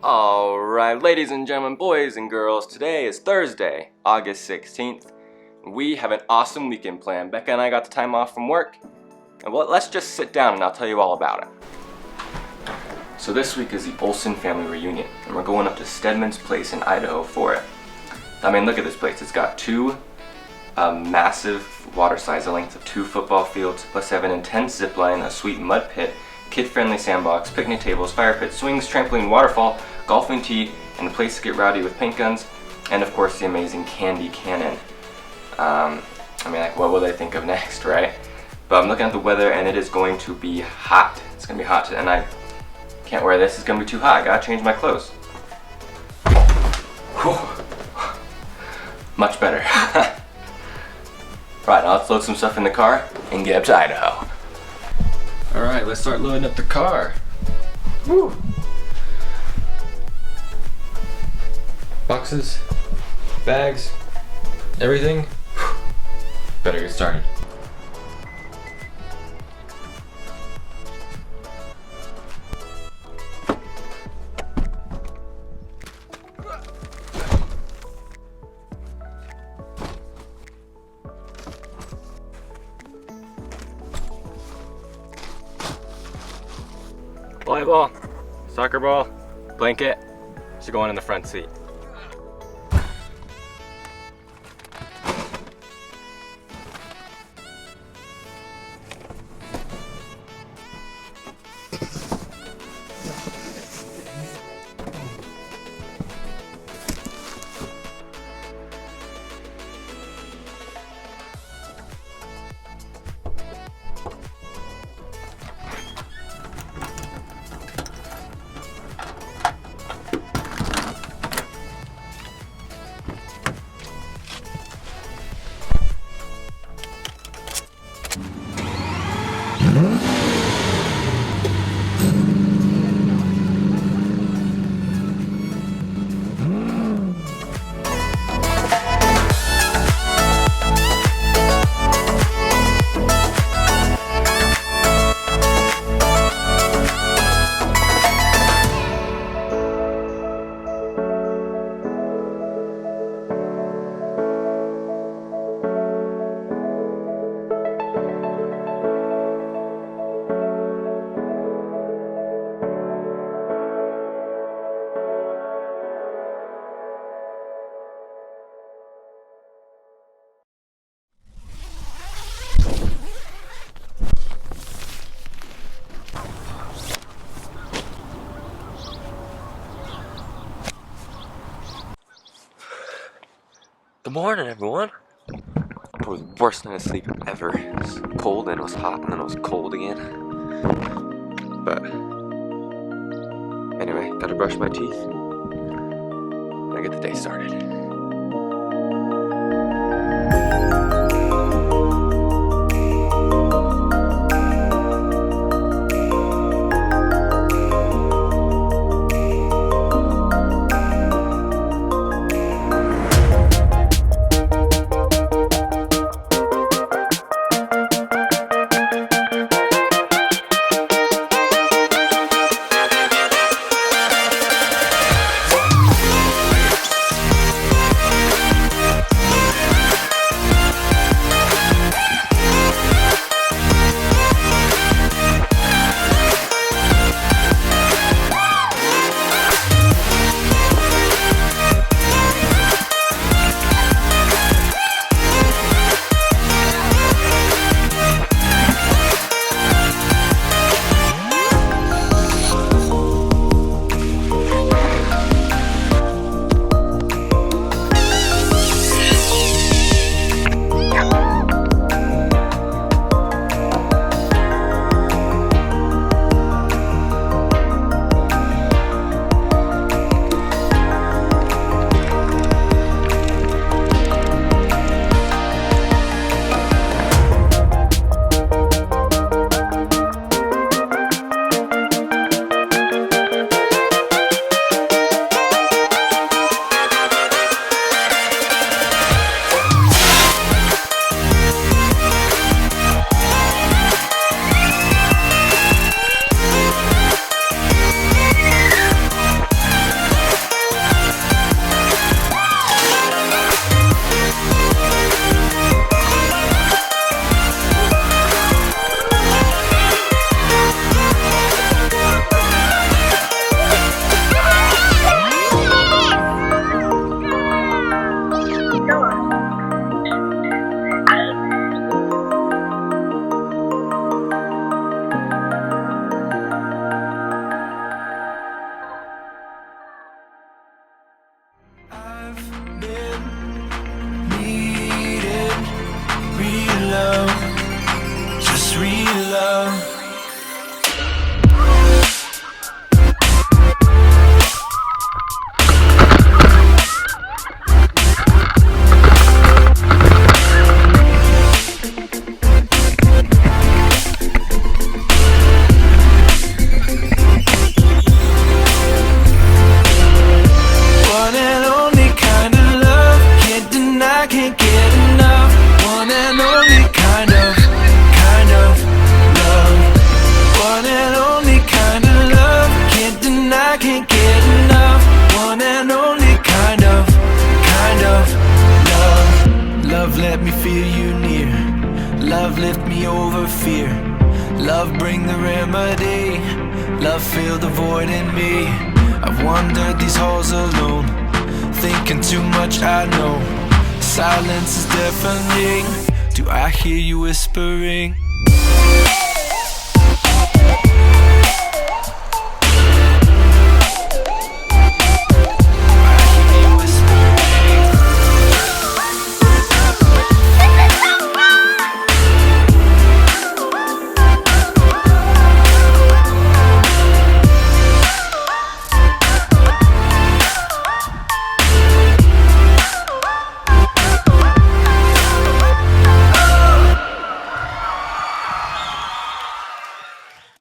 Alright, ladies and gentlemen, boys and girls, today is Thursday, August 16th. We have an awesome weekend planned. Becca and I got the time off from work, and well, let's just sit down and I'll tell you all about it. So this week is the Olsen Family reunion, and we're going up to Steadman's Place in Idaho for it. I mean, look at this place. It's got two massive water slides, the length of 2 football fields, plus they have an intense zip line, a sweet mud pit, kid-friendly sandbox, picnic tables, fire pit, swings, trampoline, waterfall, golfing tee, and a place to get rowdy with paint guns, and of course the amazing candy cannon. I mean, like, what will they think of next, right? But I'm looking at the weather, and it is going to be hot. It's going to be hot, and I can't wear this. It's going to be too hot. I gotta change my clothes. Whew. Much better. Right, now let's load some stuff in the car and get up to Idaho. Alright, let's start loading up the car. Woo! Boxes, bags, everything. Whew. Better get started. Volleyball, soccer ball, blanket should go on in the front seat. Good morning, everyone. Probably the worst night of sleep ever. It was cold, then it was hot, and then it was cold again. But anyway, gotta brush my teeth and I get the day started. I can't get enough. One and only kind of love. Love, let me feel you near. Love, lift me over fear. Love, bring the remedy. Love, fill the void in me. I've wandered these halls alone, thinking too much, I know. Silence is deafening. Do I hear you whispering?